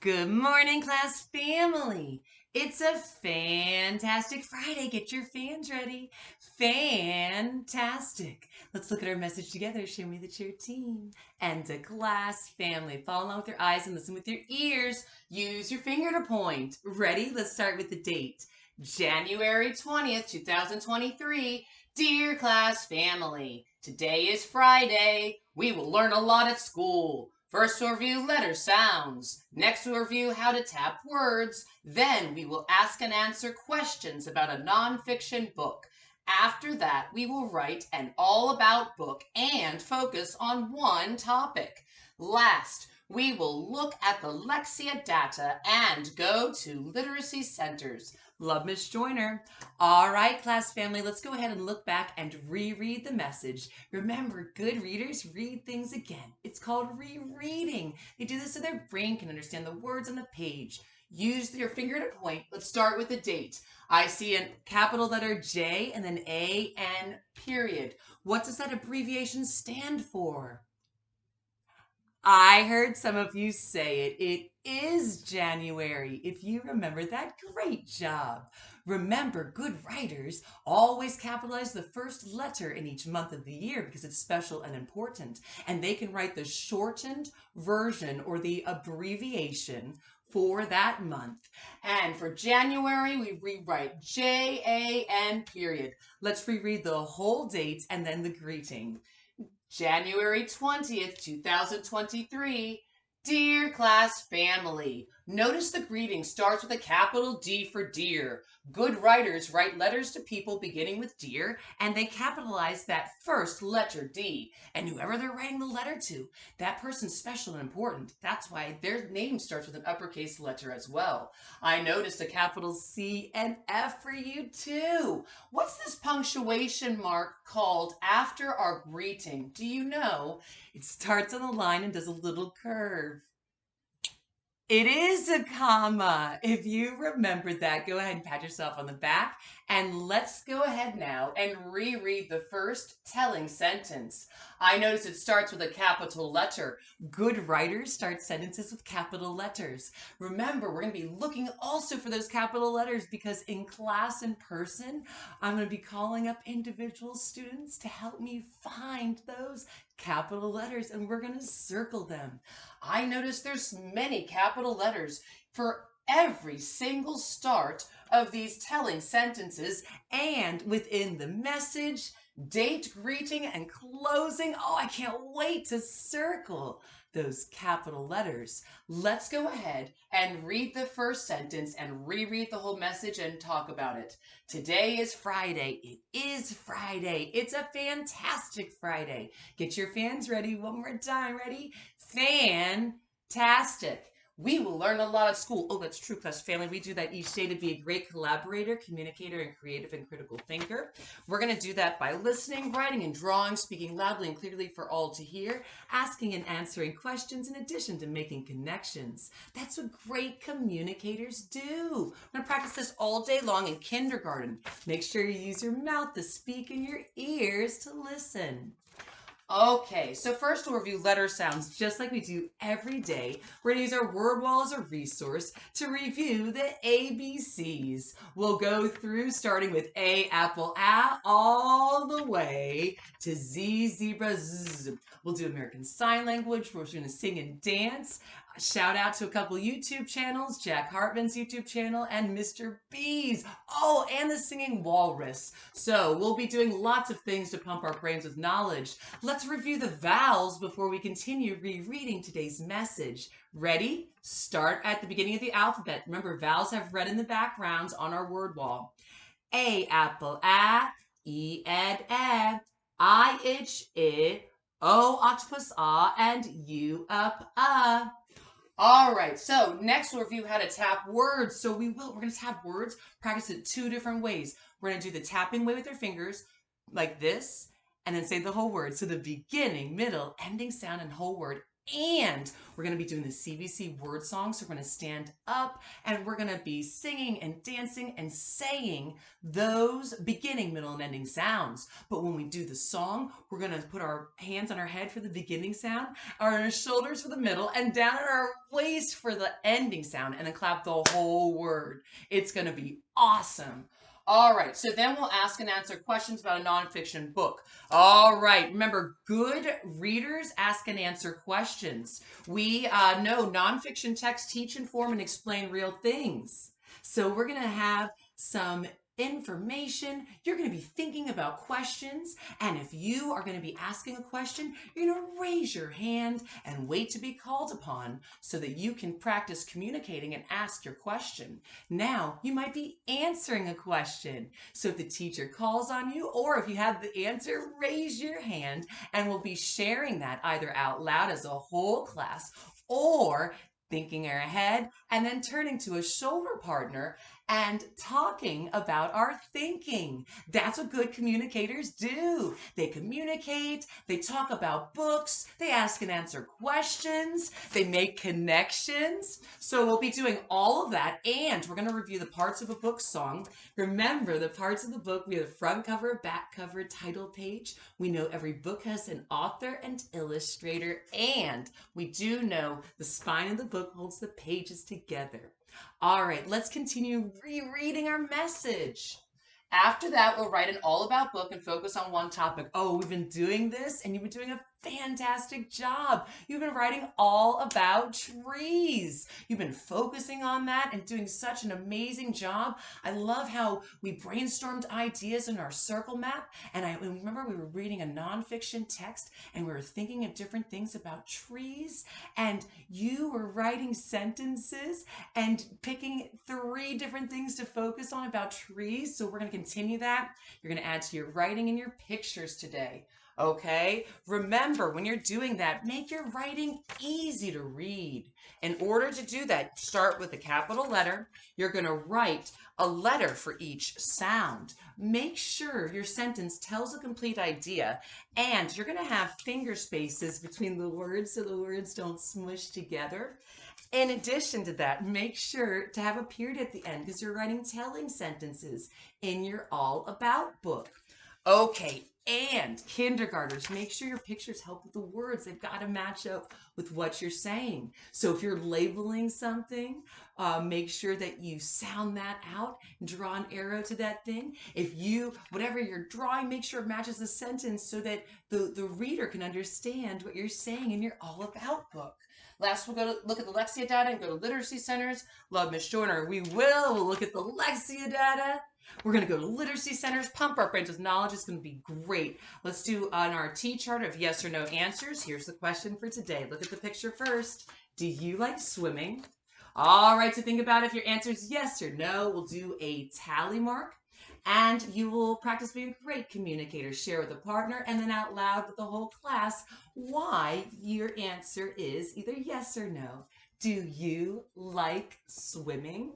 Good morning, class family. It's a fantastic Friday. Get your fans ready. Fantastic. Let's look at our message together. Show me that you're a team and a class family. Follow along with your eyes and listen with your ears. Use your finger to point. Ready? Let's start with the date. January 20th, 2023. Dear class family, today is Friday. We will learn a lot at school. First we'll review letter sounds. Next we'll review how to tap words. Then we will ask and answer questions about a nonfiction book. After that, we will write an all about book and focus on one topic. Last, we will look at the Lexia data and go to literacy centers. Love, Miss Joyner. All right, class family, let's go ahead and look back and reread the message. Remember, good readers read things again. It's called rereading. They do this so their brain can understand the words on the page. Use your finger to point. Let's start with the date. I see a capital letter J and then A-N period. What does that abbreviation stand for? I heard some of you say it. It is January. If you remember that, great job. Remember, good writers always capitalize the first letter in each month of the year because it's special and important. And they can write the shortened version or the abbreviation for that month. And for January, we rewrite J-A-N period. Let's reread the whole date and then the greeting. January 20th, 2023. Dear class family, notice the greeting starts with a capital D for dear. Good writers write letters to people beginning with dear, and they capitalize that first letter D. And whoever they're writing the letter to, that person's special and important. That's why their name starts with an uppercase letter as well. I noticed a capital C and F for you too. What's this punctuation mark called after our greeting? Do you know? It starts on the line and does a little curve. It is a comma. If you remembered that, go ahead and pat yourself on the back. And let's go ahead now and reread the first telling sentence. I notice it starts with a capital letter. Good writers start sentences with capital letters. Remember, we're going to be looking also for those capital letters because in class in person, I'm going to be calling up individual students to help me find those capital letters, and we're going to circle them. I notice there's many capital letters for every single start of these telling sentences and within the message, date, greeting, and closing. Oh, I can't wait to circle those capital letters. Let's go ahead and read the first sentence and reread the whole message and talk about it. Today is Friday. It is Friday. It's a fantastic Friday. Get your fans ready one more time. Ready? Fantastic. We will learn a lot at school. Oh, that's true, class family. We do that each day to be a great collaborator, communicator, and creative and critical thinker. We're going to do that by listening, writing, and drawing, speaking loudly and clearly for all to hear, asking and answering questions in addition to making connections. That's what great communicators do. We're going to practice this all day long in kindergarten. Make sure you use your mouth to speak and your ears to listen. Okay, so first we'll review letter sounds just like we do every day. We're going to use our word wall as a resource to review the ABCs. We'll go through starting with A, apple, A, all the way to Z, zebra, Z. We'll do American Sign Language. We're going to sing and dance. Shout out to a couple YouTube channels, Jack Hartman's YouTube channel and Mr. B's. Oh, and the Singing Walrus. So we'll be doing lots of things to pump our brains with knowledge. Let's review the vowels before we continue rereading today's message. Ready? Start at the beginning of the alphabet. Remember, vowels have red in the backgrounds on our word wall. A, apple, A. E, ed, e. I, itch, I. O, octopus, ah. And U, up, All right, so next we'll review how to tap words. So we're going to tap words, practice it two different ways. We're going to do the tapping way with our fingers, like this, and then say the whole word. So the beginning, middle, ending sound, and whole word And we're going to be doing the CVC word song. So we're going to stand up and we're going to be singing and dancing and saying those beginning, middle, and ending sounds. But when we do the song, we're going to put our hands on our head for the beginning sound, on our shoulders for the middle, and down at our waist for the ending sound, and then clap the whole word. It's going to be awesome. All right, so then we'll ask and answer questions about a nonfiction book. All right, remember, good readers ask and answer questions. We know nonfiction texts teach, inform, and explain real things. So we're going to have some information. You're going to be thinking about questions. And if you are going to be asking a question, you're going to raise your hand and wait to be called upon so that you can practice communicating and ask your question. Now, you might be answering a question. So if the teacher calls on you or if you have the answer, raise your hand and we'll be sharing that either out loud as a whole class or thinking ahead and then turning to a shoulder partner and talking about our thinking. That's what good communicators do. They communicate, they talk about books, they ask and answer questions, they make connections. So we'll be doing all of that, and we're going to review the parts of a book song. Remember, the parts of the book, we have the front cover, back cover, title page. We know every book has an author and illustrator, and we do know the spine of the book holds the pages together. All right, let's continue rereading our message. After that, we'll write an all about book and focus on one topic. Oh, we've been doing this and you've been doing a fantastic job. You've been writing all about trees. You've been focusing on that and doing such an amazing job. I love how we brainstormed ideas in our circle map. And I remember we were reading a nonfiction text and we were thinking of different things about trees. And you were writing sentences and picking 3 different things to focus on about trees. So we're going to continue that. You're going to add to your writing and your pictures today. Okay, remember when you're doing that, make your writing easy to read. In order to do that, start with a capital letter. You're going to write a letter for each sound. Make sure your sentence tells a complete idea, and you're going to have finger spaces between the words so the words don't smush together. In addition to that, make sure to have a period at the end because you're writing telling sentences in your all about book. Okay, and kindergartners, make sure your pictures help with the words. They've got to match up with what you're saying. So if you're labeling something, make sure that you sound that out and draw an arrow to that thing. If whatever you're drawing, make sure it matches the sentence so that the reader can understand what you're saying in your all about book. Last, we'll go to look at the Lexia data and go to literacy centers. Love Miss Joyner. We'll look at the Lexia data. We're going to go to literacy centers, pump our brains with knowledge. It's going to be great. Let's do on our T-chart of yes or no answers. Here's the question for today. Look at the picture first. Do you like swimming? All right, so think about if your answer is yes or no. We'll do a tally mark. And you will practice being a great communicator. Share with a partner and then out loud with the whole class why your answer is either yes or no. Do you like swimming?